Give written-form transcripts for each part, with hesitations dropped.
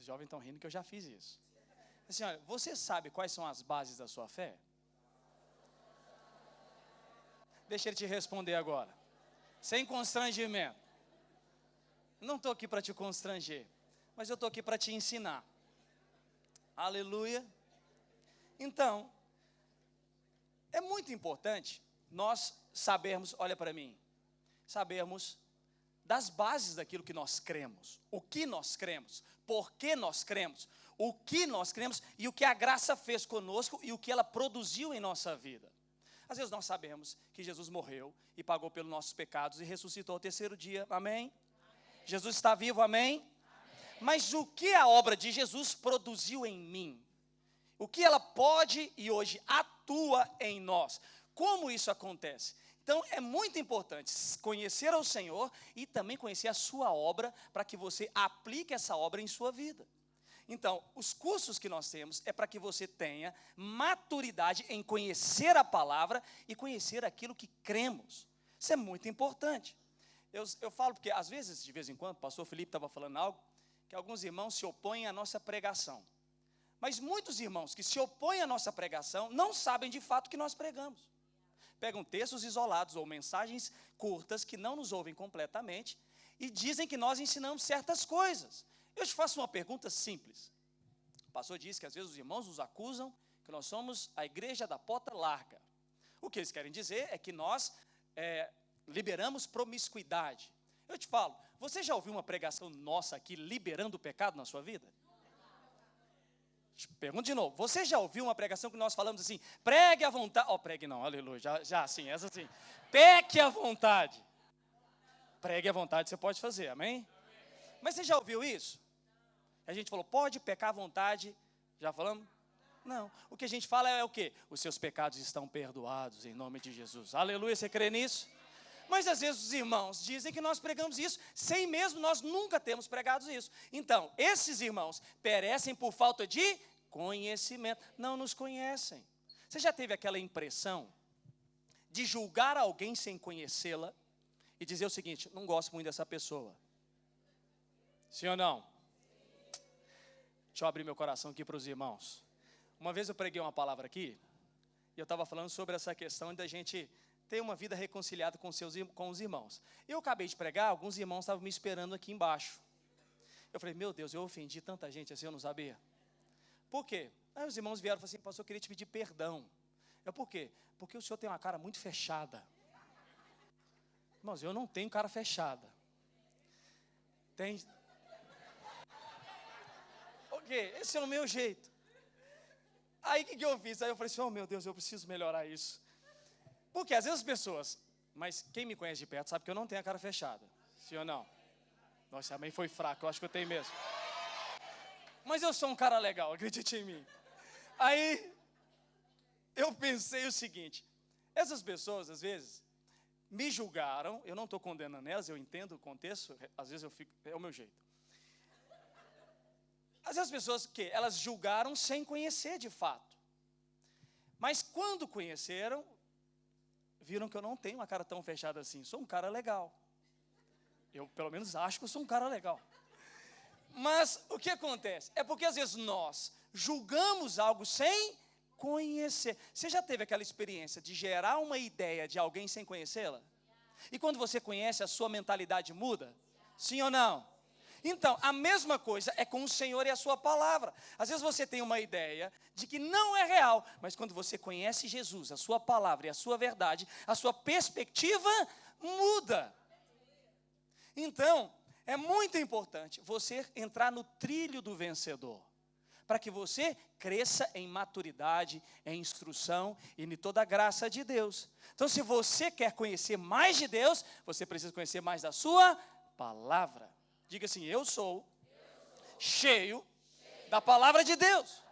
Os jovens estão rindo que eu já fiz isso. Assim, olha, você sabe quais são as bases da sua fé? Deixa ele te responder agora. Sem constrangimento. Não estou aqui para te constranger, mas eu estou aqui para te ensinar. Aleluia. Então, é muito importante nós sabermos, olha para mim, sabermos das bases daquilo que nós cremos, o que nós cremos, por que nós cremos, o que nós cremos e o que a graça fez conosco e o que ela produziu em nossa vida. Às vezes nós sabemos que Jesus morreu e pagou pelos nossos pecados e ressuscitou ao terceiro dia, amém? Jesus está vivo, amém? Mas o que a obra de Jesus produziu em mim? O que ela pode e hoje atua em nós? Como isso acontece? Então é muito importante conhecer ao Senhor e também conhecer a sua obra para que você aplique essa obra em sua vida. Então, os cursos que nós temos é para que você tenha maturidade em conhecer a palavra e conhecer aquilo que cremos. Isso é muito importante. Eu falo porque, às vezes, de vez em quando, o pastor Felipe estava falando algo, que alguns irmãos se opõem à nossa pregação. Mas muitos irmãos que se opõem à nossa pregação não sabem de fato o que nós pregamos. Pegam textos isolados ou mensagens curtas que não nos ouvem completamente e dizem que nós ensinamos certas coisas. Eu te faço uma pergunta simples. O pastor diz que às vezes os irmãos nos acusam que nós somos a igreja da porta larga. O que eles querem dizer é que nós liberamos promiscuidade. Eu te falo, você já ouviu uma pregação nossa aqui liberando o pecado na sua vida? Te pergunto de novo, você já ouviu uma pregação que nós falamos assim, pregue à vontade, pregue não, aleluia, já assim, essa assim, peque à vontade. Pregue à vontade você pode fazer, amém? Mas você já ouviu isso? A gente falou, pode pecar à vontade, já falamos? Não, o que a gente fala é o quê? Os seus pecados estão perdoados em nome de Jesus, aleluia, você crê nisso? Mas às vezes os irmãos dizem que nós pregamos isso, sem mesmo nós nunca termos pregado isso. Então, esses irmãos perecem por falta de conhecimento, não nos conhecem. Você já teve aquela impressão de julgar alguém sem conhecê-la e dizer o seguinte, não gosto muito dessa pessoa? Sim ou não? Deixa eu abrir meu coração aqui para os irmãos. Uma vez eu preguei uma palavra aqui, e eu estava falando sobre essa questão da gente ter uma vida reconciliada com os irmãos. Eu acabei de pregar, alguns irmãos estavam me esperando aqui embaixo. Eu falei, meu Deus, eu ofendi tanta gente assim, eu não sabia. Por quê? Aí os irmãos vieram e falaram assim, pastor, eu queria te pedir perdão. Por quê? Porque o senhor tem uma cara muito fechada. Irmãos, eu não tenho cara fechada. Tem... Ok, esse é o meu jeito. Aí o que eu fiz? Aí eu falei assim, oh meu Deus, eu preciso melhorar isso. Porque às vezes as pessoas, mas quem me conhece de perto sabe que eu não tenho a cara fechada. Sim ou não? Nossa, também foi fraco, eu acho que eu tenho mesmo. Mas eu sou um cara legal, acredite em mim. Aí eu pensei o seguinte, essas pessoas às vezes me julgaram, eu não estou condenando elas, eu entendo o contexto, às vezes eu fico, é o meu jeito. Às vezes as pessoas que elas julgaram sem conhecer de fato. Mas quando conheceram, viram que eu não tenho uma cara tão fechada assim, sou um cara legal. Eu pelo menos acho que eu sou um cara legal. Mas o que acontece? É porque às vezes nós julgamos algo sem conhecer. Você já teve aquela experiência de gerar uma ideia de alguém sem conhecê-la? E quando você conhece, a sua mentalidade muda? Sim ou não? Então, a mesma coisa é com o Senhor e a sua palavra. Às vezes você tem uma ideia de que não é real, mas quando você conhece Jesus, a sua palavra e a sua verdade, a sua perspectiva muda. Então, é muito importante você entrar no trilho do vencedor, para que você cresça em maturidade, em instrução e em toda a graça de Deus. Então, se você quer conhecer mais de Deus, você precisa conhecer mais da sua palavra. Diga assim, eu sou cheio da palavra de Deus.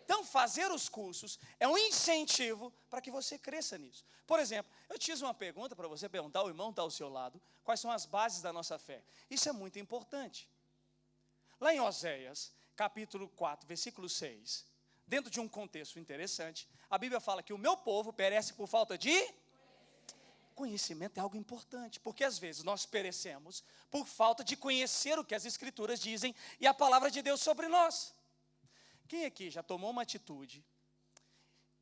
Então, fazer os cursos é um incentivo para que você cresça nisso. Por exemplo, eu te fiz uma pergunta para você perguntar, o irmão está ao seu lado, quais são as bases da nossa fé. Isso é muito importante. Lá em Oséias, capítulo 4, versículo 6, dentro de um contexto interessante, a Bíblia fala que o meu povo perece por falta de conhecimento é algo importante, porque às vezes nós perecemos por falta de conhecer o que as Escrituras dizem e a palavra de Deus sobre nós. Quem aqui já tomou uma atitude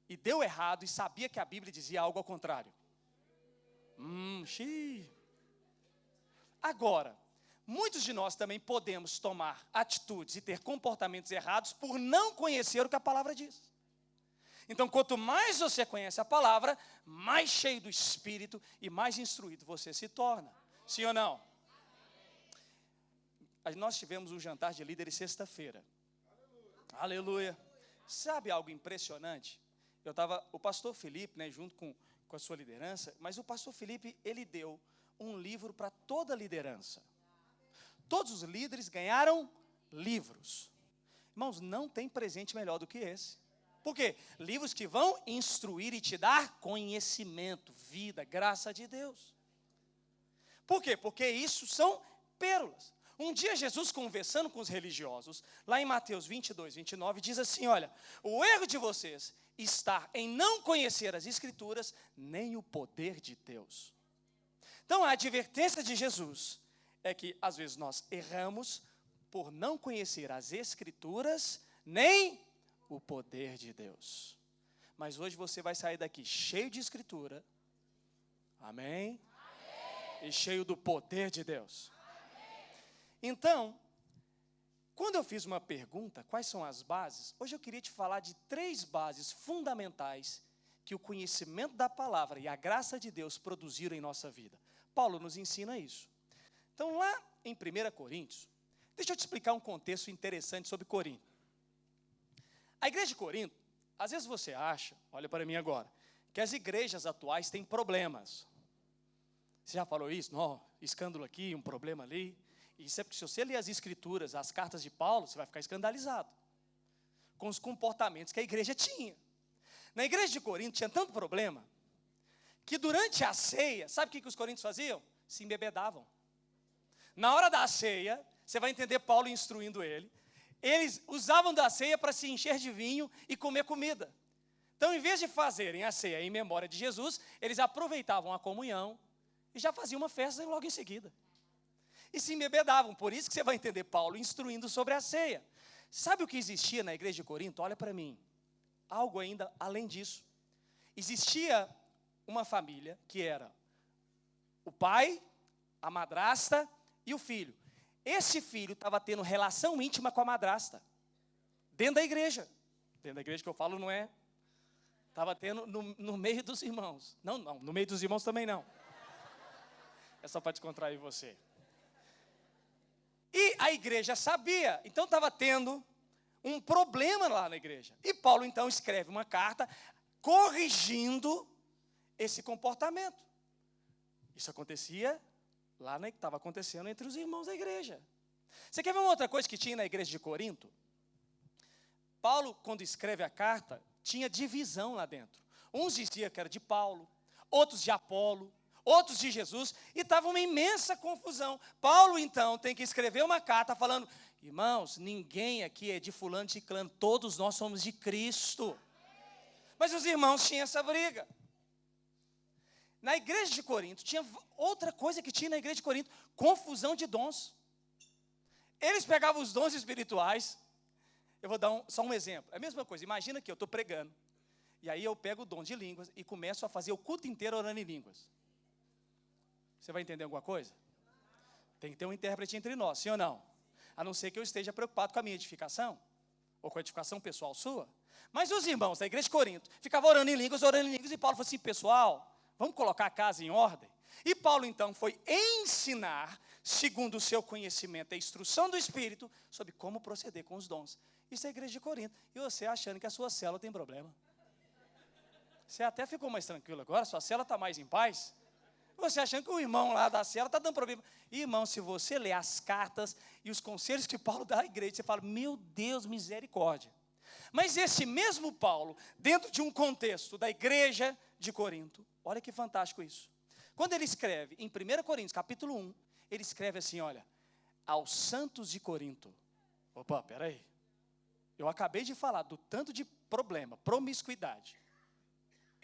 e deu errado e sabia que a Bíblia dizia algo ao contrário? Xiii. Agora, muitos de nós também podemos tomar atitudes e ter comportamentos errados por não conhecer o que a palavra diz. Então, quanto mais você conhece a palavra, mais cheio do Espírito e mais instruído você se torna. Sim ou não? Nós tivemos um jantar de líderes sexta-feira. Aleluia. Sabe algo impressionante? O pastor Felipe, né, junto com a sua liderança, mas o pastor Felipe, ele deu um livro para toda a liderança. Todos os líderes ganharam livros. Irmãos, não tem presente melhor do que esse. Por quê? Livros que vão instruir e te dar conhecimento, vida, graça de Deus. Por quê? Porque isso são pérolas. Um dia Jesus conversando com os religiosos, lá em Mateus 22, 29, diz assim, olha, o erro de vocês está em não conhecer as Escrituras, nem o poder de Deus. Então a advertência de Jesus é que às vezes nós erramos por não conhecer as Escrituras, nem o poder de Deus. Mas hoje você vai sair daqui cheio de Escritura, amém? E cheio do poder de Deus. Então, quando eu fiz uma pergunta, quais são as bases? Hoje eu queria te falar de 3 bases fundamentais que o conhecimento da palavra e a graça de Deus produziram em nossa vida. Paulo nos ensina isso. Então, lá em 1 Coríntios, deixa eu te explicar um contexto interessante sobre Corinto. A igreja de Corinto, às vezes você acha, olha para mim agora, que as igrejas atuais têm problemas. Você já falou isso? Não, escândalo aqui, um problema ali. Isso é porque se você ler as Escrituras, as cartas de Paulo, você vai ficar escandalizado com os comportamentos que a igreja tinha. Na igreja de Corinto tinha tanto problema, que durante a ceia, sabe o que os coríntios faziam? Se embebedavam. Na hora da ceia, você vai entender Paulo instruindo eles usavam da ceia para se encher de vinho e comer comida. Então, em vez de fazerem a ceia em memória de Jesus, eles aproveitavam a comunhão e já faziam uma festa logo em seguida. E se embebedavam, por isso que você vai entender Paulo instruindo sobre a ceia. Sabe o que existia na igreja de Corinto? Olha para mim, algo ainda além disso. Existia uma família que era o pai, a madrasta e o filho. Esse filho estava tendo relação íntima com a madrasta, dentro da igreja. Dentro da igreja que eu falo não é, estava tendo no meio dos irmãos. Não, no meio dos irmãos também não. É só para descontrair você. E a igreja sabia, então estava tendo um problema lá na igreja. E Paulo então escreve uma carta corrigindo esse comportamento. Isso acontecia lá, né, que estava acontecendo entre os irmãos da igreja. Você quer ver uma outra coisa que tinha na igreja de Corinto? Paulo, quando escreve a carta, tinha divisão lá dentro. Uns diziam que era de Paulo, outros de Apolo, outros de Jesus, e estava uma imensa confusão. Paulo, então, tem que escrever uma carta falando, irmãos, ninguém aqui é de fulano, de ciclano, todos nós somos de Cristo. Mas os irmãos tinham essa briga. Na igreja de Corinto, tinha outra coisa que tinha na igreja de Corinto, confusão de dons. Eles pegavam os dons espirituais, eu vou dar só um exemplo, é a mesma coisa, imagina que eu estou pregando, e aí eu pego o dom de línguas e começo a fazer o culto inteiro orando em línguas. Você vai entender alguma coisa? Tem que ter um intérprete entre nós, sim ou não? A não ser que eu esteja preocupado com a minha edificação, ou com a edificação pessoal sua. Mas os irmãos da igreja de Corinto ficavam orando em línguas, e Paulo falou assim, pessoal, vamos colocar a casa em ordem? E Paulo então foi ensinar, segundo o seu conhecimento, a instrução do Espírito, sobre como proceder com os dons. Isso é a igreja de Corinto. E você achando que a sua célula tem problema. Você até ficou mais tranquilo agora, sua célula está mais em paz. Você achando que o irmão lá da célula está dando problema. Irmão, se você ler as cartas e os conselhos que Paulo dá à igreja, você fala, meu Deus, misericórdia. Mas esse mesmo Paulo, dentro de um contexto da igreja de Corinto, olha que fantástico isso. Quando ele escreve em 1 Coríntios, capítulo 1, ele escreve assim, olha, aos santos de Corinto. Opa, peraí. Eu acabei de falar do tanto de problema, promiscuidade,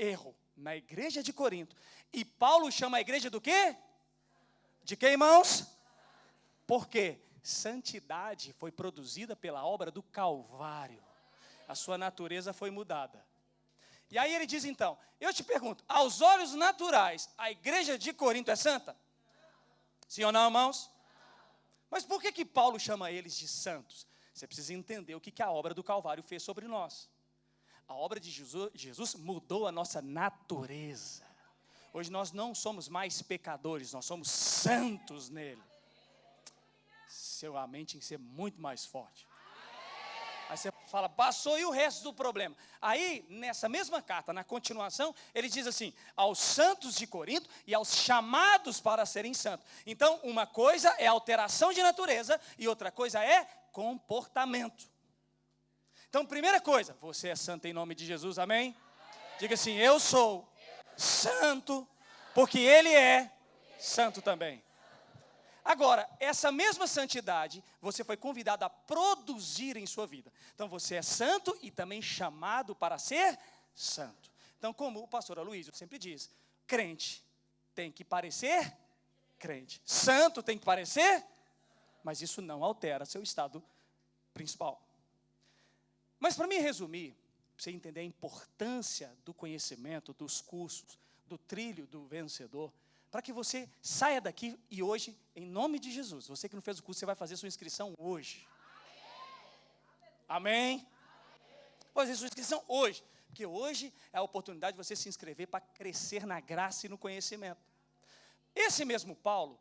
erro na igreja de Corinto. E Paulo chama a igreja do quê? De quê, irmãos? Por quê? Santidade foi produzida pela obra do Calvário. A sua natureza foi mudada. E aí ele diz então, eu te pergunto, aos olhos naturais, a igreja de Corinto é santa? Sim ou não, irmãos? Mas por que Paulo chama eles de santos? Você precisa entender o que a obra do Calvário fez sobre nós. A obra de Jesus mudou a nossa natureza. Hoje nós não somos mais pecadores, nós somos santos nele. Seu amém tinha que ser muito mais forte. Aí você fala, passou e o resto do problema. Aí, nessa mesma carta, na continuação, ele diz assim, aos santos de Corinto e aos chamados para serem santos. Então, uma coisa é alteração de natureza e outra coisa é comportamento. Então, primeira coisa, você é santo em nome de Jesus, amém? Diga assim, eu sou santo, porque Ele é santo também. Agora, essa mesma santidade, você foi convidado a produzir em sua vida. Então, você é santo e também chamado para ser santo. Então, como o pastor Aloysio sempre diz, crente tem que parecer crente. Santo tem que parecer, mas isso não altera seu estado principal. Mas para mim resumir, para você entender a importância do conhecimento, dos cursos, do trilho do vencedor, para que você saia daqui e hoje, em nome de Jesus, você que não fez o curso, você vai fazer sua inscrição hoje. Amém? Vai fazer sua inscrição hoje, porque hoje é a oportunidade de você se inscrever para crescer na graça e no conhecimento. Esse mesmo Paulo,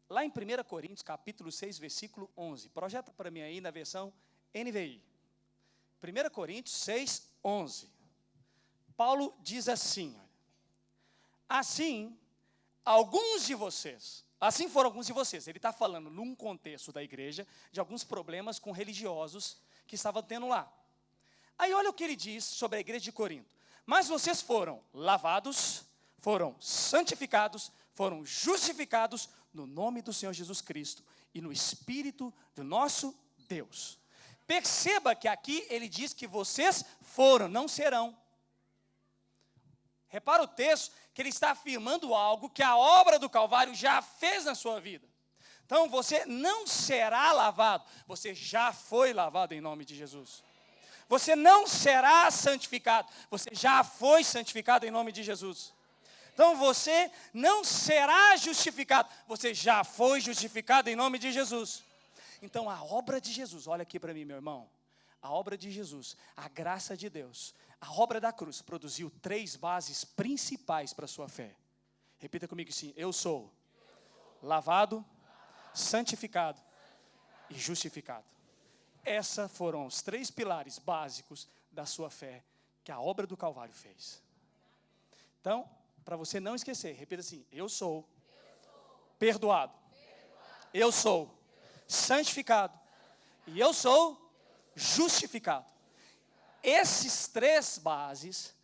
lá em 1 Coríntios, capítulo 6, versículo 11, projeta para mim aí na versão NVI. 1 Coríntios 6, 11. Paulo diz assim, olha, assim foram alguns de vocês. Ele está falando num contexto da igreja, de alguns problemas com religiosos que estavam tendo lá. Aí olha o que ele diz sobre a igreja de Corinto. Mas vocês foram lavados, foram santificados, foram justificados no nome do Senhor Jesus Cristo e no Espírito do nosso Deus. Perceba que aqui ele diz que vocês foram, não serão. Repara o texto que ele está afirmando algo que a obra do Calvário já fez na sua vida. Então você não será lavado, você já foi lavado em nome de Jesus. Você não será santificado, você já foi santificado em nome de Jesus. Então você não será justificado, você já foi justificado em nome de Jesus. Então a obra de Jesus, olha aqui para mim, meu irmão. A obra de Jesus, a graça de Deus, a obra da cruz produziu 3 bases principais para a sua fé. Repita comigo assim, eu sou lavado, santificado e justificado. Esses foram os 3 pilares básicos da sua fé que a obra do Calvário fez. Então, para você não esquecer, repita assim, eu sou perdoado, eu sou santificado e eu sou justificado. Esses 3 bases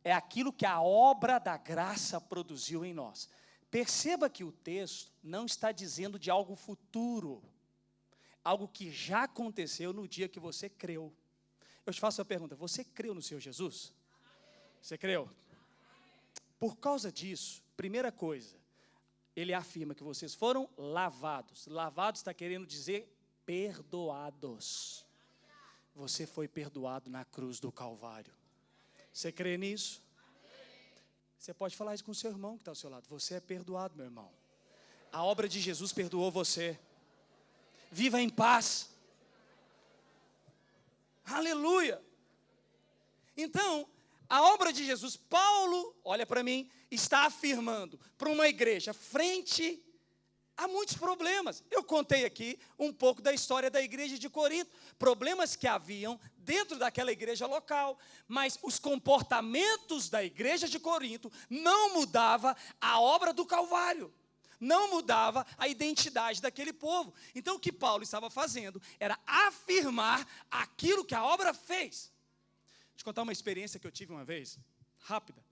é aquilo que a obra da graça produziu em nós. Perceba que o texto não está dizendo de algo futuro, algo que já aconteceu no dia que você creu. Eu te faço uma pergunta, você creu no Senhor Jesus? Você creu? Por causa disso, primeira coisa, ele afirma que vocês foram lavados. Lavados está querendo dizer perdoados. Você foi perdoado na cruz do Calvário. Você crê nisso? Você pode falar isso com o seu irmão que está ao seu lado. Você é perdoado, meu irmão. A obra de Jesus perdoou você. Viva em paz. Aleluia. Então, a obra de Jesus, Paulo, olha para mim, está afirmando para uma igreja frente a muitos problemas. Eu contei aqui um pouco da história da igreja de Corinto, problemas que haviam dentro daquela igreja local, mas os comportamentos da igreja de Corinto não mudava a obra do Calvário, não mudava a identidade daquele povo. Então o que Paulo estava fazendo era afirmar aquilo que a obra fez. Deixa eu contar uma experiência que eu tive uma vez, rápida.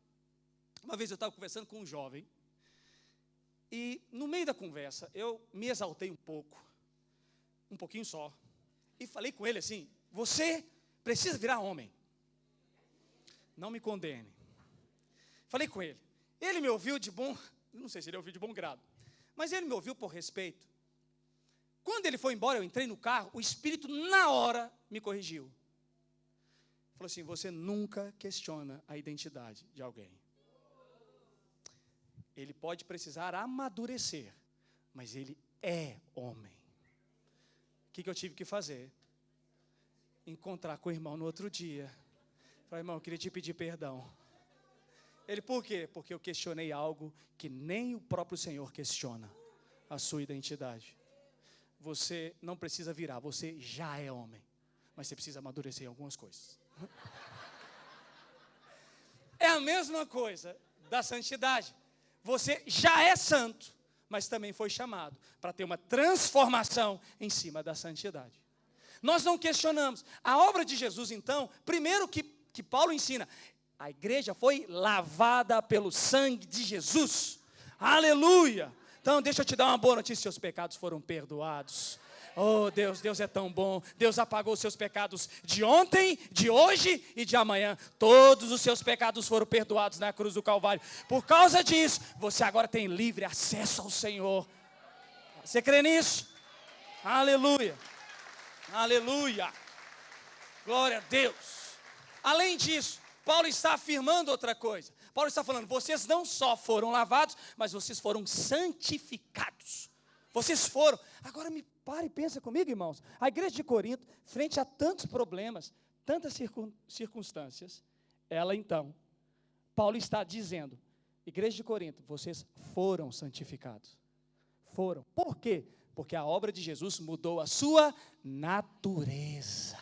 Uma vez eu estava conversando com um jovem, e no meio da conversa, eu me exaltei um pouquinho só, e falei com ele assim, você precisa virar homem. Não me condene, Falei com ele. Ele me ouviu de bom, não sei se ele ouviu de bom grado, mas ele me ouviu por respeito. Quando ele foi embora, eu entrei no carro, o Espírito na hora me corrigiu. Falou assim: você nunca questiona a identidade de alguém. Ele pode precisar amadurecer, mas ele é homem. O que eu tive que fazer? Encontrar com o irmão no outro dia. Falei: irmão, eu queria te pedir perdão. Ele: por quê? Porque eu questionei algo que nem o próprio Senhor questiona: a sua identidade. Você não precisa virar, você já é homem, mas você precisa amadurecer em algumas coisas. É a mesma coisa da santidade. Você já é santo, mas também foi chamado para ter uma transformação em cima da santidade. Nós não questionamos. A obra de Jesus, então, primeiro que Paulo ensina, a igreja foi lavada pelo sangue de Jesus. Aleluia! Então, deixa eu te dar uma boa notícia: seus pecados foram perdoados. Oh, Deus é tão bom. Deus apagou os seus pecados de ontem, de hoje e de amanhã. Todos os seus pecados foram perdoados na cruz do Calvário. Por causa disso, você agora tem livre acesso ao Senhor. Você crê nisso? Aleluia. Aleluia. Glória a Deus. Além disso, Paulo está afirmando outra coisa. Paulo está falando: vocês não só foram lavados, mas vocês foram santificados. Vocês foram. Agora me pare e pensa comigo, irmãos. A igreja de Corinto, frente a tantos problemas, tantas circunstâncias, ela então, Paulo está dizendo: igreja de Corinto, vocês foram santificados. Foram. Por quê? Porque a obra de Jesus mudou a sua natureza.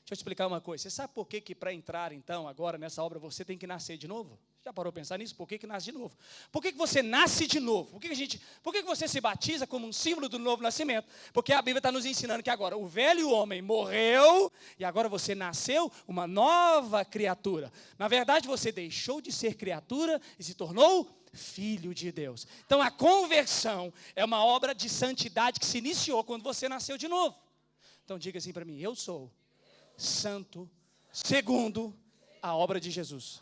Deixa eu te explicar uma coisa. Você sabe por que para entrar, então, agora nessa obra, você tem que nascer de novo? Já parou a pensar nisso? Por que nasce de novo? Por que você nasce de novo? Por que você se batiza como um símbolo do novo nascimento? Porque a Bíblia está nos ensinando que agora o velho homem morreu e agora você nasceu uma nova criatura. Na verdade, você deixou de ser criatura e se tornou filho de Deus. Então, a conversão é uma obra de santidade que se iniciou quando você nasceu de novo. Então, diga assim para mim: eu sou santo segundo a obra de Jesus.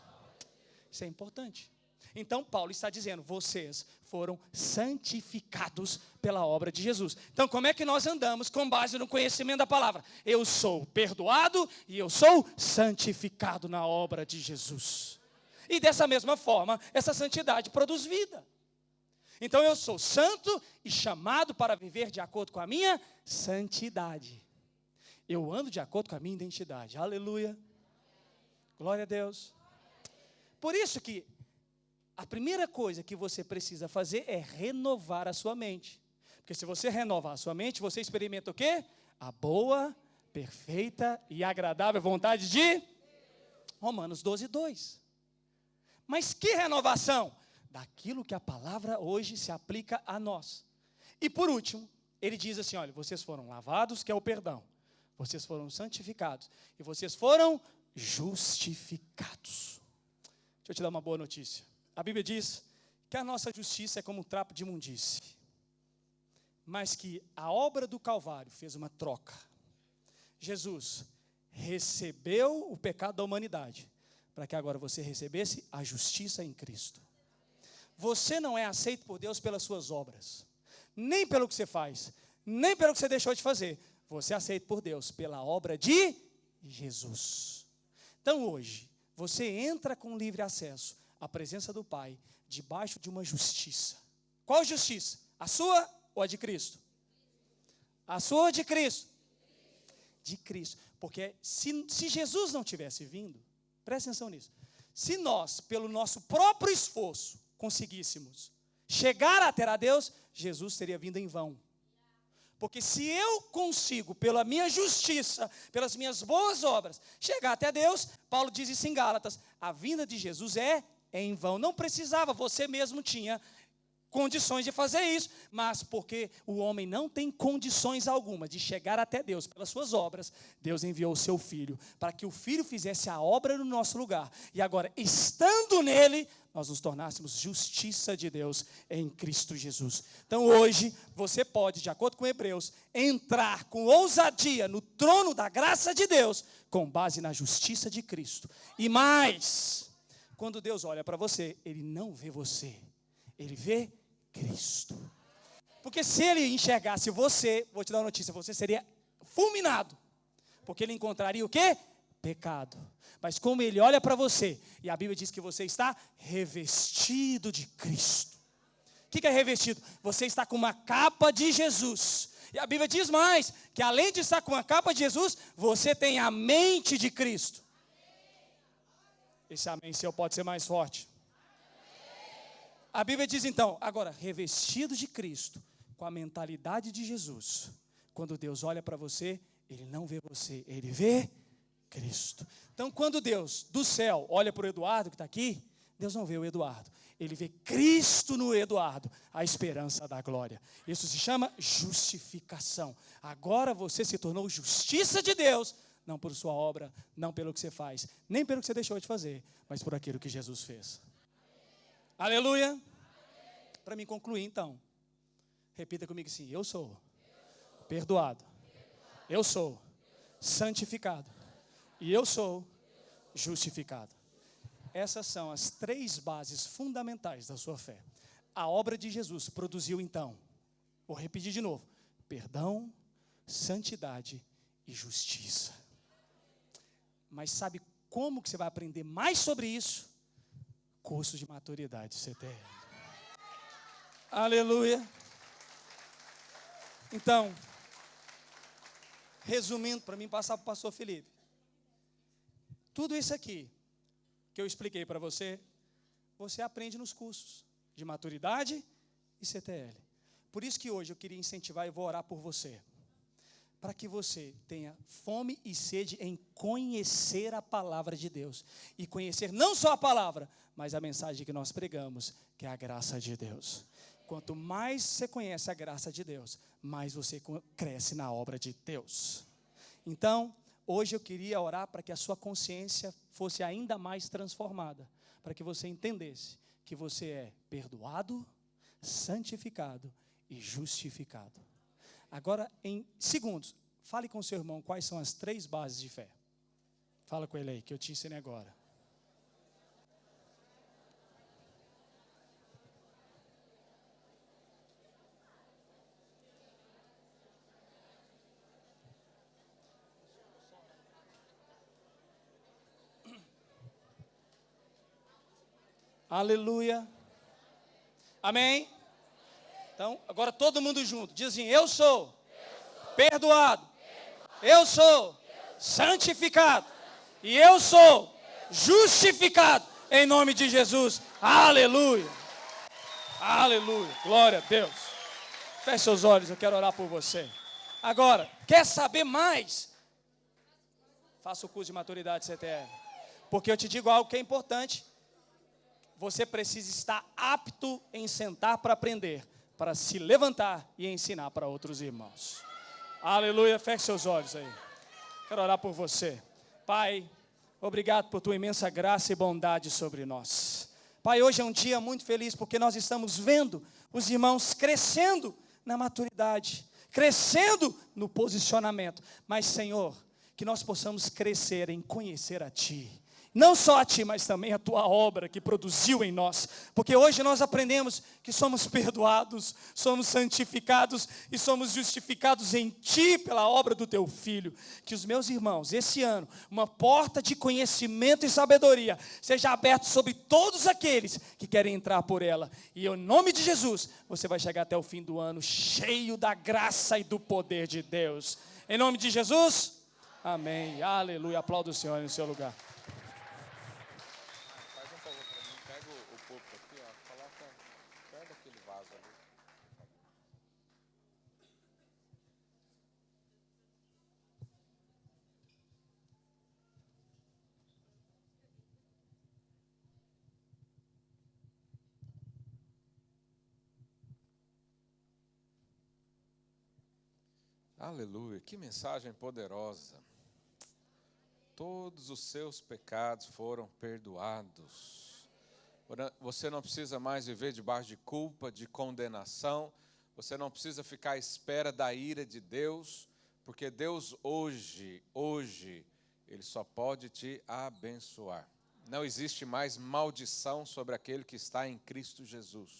Isso é importante. Então Paulo está dizendo: vocês foram santificados pela obra de Jesus. Então como é que nós andamos com base no conhecimento da palavra? Eu sou perdoado e eu sou santificado na obra de Jesus. E dessa mesma forma, essa santidade produz vida. Então eu sou santo e chamado para viver de acordo com a minha santidade. Eu ando de acordo com a minha identidade. Aleluia. Glória a Deus. Por isso que a primeira coisa que você precisa fazer é renovar a sua mente. Porque se você renovar a sua mente, você experimenta o quê? A boa, perfeita e agradável vontade de Romanos 12:2. Mas que renovação? Daquilo que a palavra hoje se aplica a nós. E por último, ele diz assim: olha, vocês foram lavados, que é o perdão. Vocês foram santificados e vocês foram justificados. Deixa eu te dar uma boa notícia. A Bíblia diz que a nossa justiça é como um trapo de imundície, mas que a obra do Calvário fez uma troca. Jesus recebeu o pecado da humanidade, para que agora você recebesse a justiça em Cristo. Você não é aceito por Deus pelas suas obras, nem pelo que você faz, nem pelo que você deixou de fazer. Você é aceito por Deus pela obra de Jesus. Então hoje, você entra com livre acesso à presença do Pai, debaixo de uma justiça. Qual justiça? A sua ou a de Cristo? A sua ou de Cristo? De Cristo. Porque se Jesus não tivesse vindo, presta atenção nisso. Se nós, pelo nosso próprio esforço, conseguíssemos chegar até a Deus, Jesus teria vindo em vão. Porque se eu consigo, pela minha justiça, pelas minhas boas obras, chegar até Deus, Paulo diz isso em Gálatas, a vinda de Jesus é em vão. Não precisava, você mesmo tinha condições de fazer isso, mas porque o homem não tem condições alguma de chegar até Deus pelas suas obras, Deus enviou o seu Filho, para que o Filho fizesse a obra no nosso lugar, e agora, estando nele, nós nos tornássemos justiça de Deus em Cristo Jesus. Então hoje, você pode, de acordo com Hebreus, entrar com ousadia no trono da graça de Deus, com base na justiça de Cristo, e mais, quando Deus olha para você, Ele não vê você, Ele vê Cristo. Porque se Ele enxergasse você, vou te dar uma notícia, você seria fulminado. Porque Ele encontraria o quê? Pecado. Mas como Ele olha para você, e a Bíblia diz que você está revestido de Cristo. O que é revestido? Você está com uma capa de Jesus. E a Bíblia diz mais, que além de estar com uma capa de Jesus, você tem a mente de Cristo. Esse amém seu pode ser mais forte. A Bíblia diz então, agora, revestido de Cristo, com a mentalidade de Jesus. Quando Deus olha para você, Ele não vê você, Ele vê Cristo. Então, quando Deus do céu olha para o Eduardo que está aqui, Deus não vê o Eduardo, Ele vê Cristo no Eduardo, a esperança da glória. Isso se chama justificação. Agora você se tornou justiça de Deus, não por sua obra, não pelo que você faz, nem pelo que você deixou de fazer, mas por aquilo que Jesus fez. Aleluia. Para mim concluir então, repita comigo assim: eu sou perdoado, eu sou santificado e eu sou justificado. Essas são as 3 bases fundamentais da sua fé. A obra de Jesus produziu então, vou repetir de novo, perdão, santidade e justiça. Mas sabe como que você vai aprender mais sobre isso? Curso de maturidade CTL. Aleluia. Então, resumindo, para mim passar para o pastor Felipe. Tudo isso aqui que eu expliquei para você, você aprende nos cursos de maturidade e CTL. Por isso que hoje eu queria incentivar e vou orar por você, para que você tenha fome e sede em conhecer a palavra de Deus, e conhecer não só a palavra, mas a mensagem que nós pregamos, que é a graça de Deus. Quanto mais você conhece a graça de Deus, mais você cresce na obra de Deus. Então, hoje eu queria orar para que a sua consciência fosse ainda mais transformada, para que você entendesse que você é perdoado, santificado e justificado. Agora, em segundos, fale com o seu irmão quais são as 3 bases de fé. Fala com ele aí, que eu te ensinei agora. Aleluia. Amém? Então, agora todo mundo junto. Diz assim: eu sou perdoado. Eu sou santificado. E eu sou justificado. Em nome de Jesus. Aleluia. Aleluia. Glória a Deus. Feche seus olhos, eu quero orar por você. Agora, quer saber mais? Faça o curso de maturidade CTL. Porque eu te digo algo que é importante. Você precisa estar apto em sentar para aprender, para se levantar e ensinar para outros irmãos. Aleluia, feche seus olhos aí. Quero orar por você. Pai, obrigado por tua imensa graça e bondade sobre nós. Pai, hoje é um dia muito feliz porque nós estamos vendo os irmãos crescendo na maturidade, crescendo no posicionamento. Mas, Senhor, que nós possamos crescer em conhecer a Ti. Não só a Ti, mas também a Tua obra que produziu em nós. Porque hoje nós aprendemos que somos perdoados, somos santificados e somos justificados em Ti pela obra do Teu Filho. Que os meus irmãos, esse ano, uma porta de conhecimento e sabedoria seja aberta sobre todos aqueles que querem entrar por ela. E em nome de Jesus, você vai chegar até o fim do ano cheio da graça e do poder de Deus. Em nome de Jesus, amém. Aleluia. Aplauda o Senhor no seu lugar. Aleluia, que mensagem poderosa. Todos os seus pecados foram perdoados. Você não precisa mais viver debaixo de culpa, de condenação. Você não precisa ficar à espera da ira de Deus, porque Deus hoje, Ele só pode te abençoar. Não existe mais maldição sobre aquele que está em Cristo Jesus.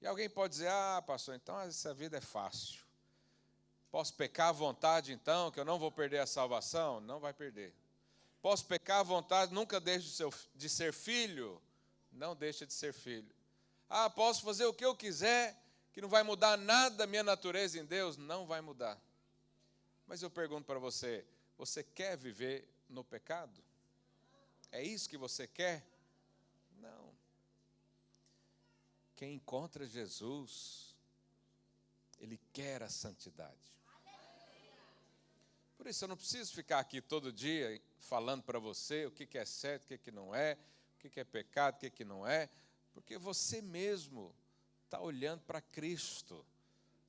E alguém pode dizer, pastor, então essa vida é fácil. Posso pecar à vontade então, que eu não vou perder a salvação? Não vai perder. Posso pecar à vontade, nunca deixe de ser filho? Não deixa de ser filho. Posso fazer o que eu quiser, que não vai mudar nada da minha natureza em Deus? Não vai mudar. Mas eu pergunto para você, você quer viver no pecado? É isso que você quer? Não. Quem encontra Jesus, ele quer a santidade. Por isso eu não preciso ficar aqui todo dia falando para você o que é certo, o que não é, o que é pecado, o que não é, porque você mesmo está olhando para Cristo.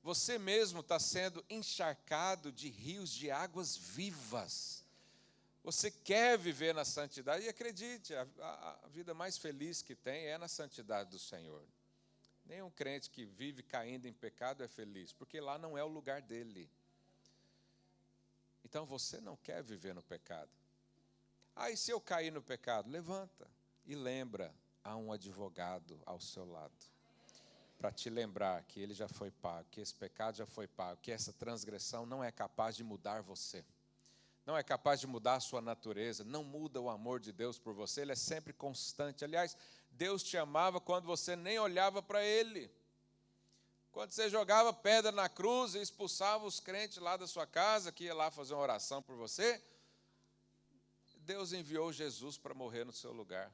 Você mesmo está sendo encharcado de rios de águas vivas. Você quer viver na santidade, e acredite, a vida mais feliz que tem é na santidade do Senhor. Nenhum crente que vive caindo em pecado é feliz, porque lá não é o lugar dele. Então você não quer viver no pecado. E se eu cair no pecado? Levanta e lembra, há um advogado ao seu lado, para te lembrar que ele já foi pago, que esse pecado já foi pago, que essa transgressão não é capaz de mudar você. Não é capaz de mudar a sua natureza, não muda o amor de Deus por você, ele é sempre constante. Aliás, Deus te amava quando você nem olhava para ele. Quando você jogava pedra na cruz e expulsava os crentes lá da sua casa, que ia lá fazer uma oração por você, Deus enviou Jesus para morrer no seu lugar.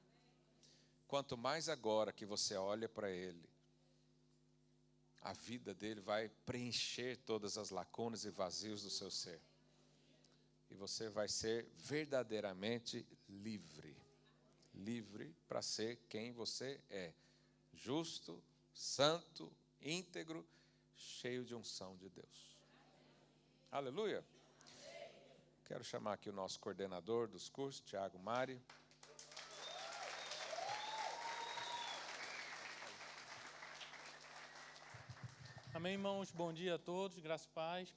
Quanto mais agora que você olha para ele, a vida dele vai preencher todas as lacunas e vazios do seu ser. E você vai ser verdadeiramente livre. Livre para ser quem você é. Justo, santo, íntegro, cheio de unção de Deus. Aleluia. Quero chamar aqui o nosso coordenador dos cursos, Tiago Mari. Amém, irmãos? Bom dia a todos, graça e paz.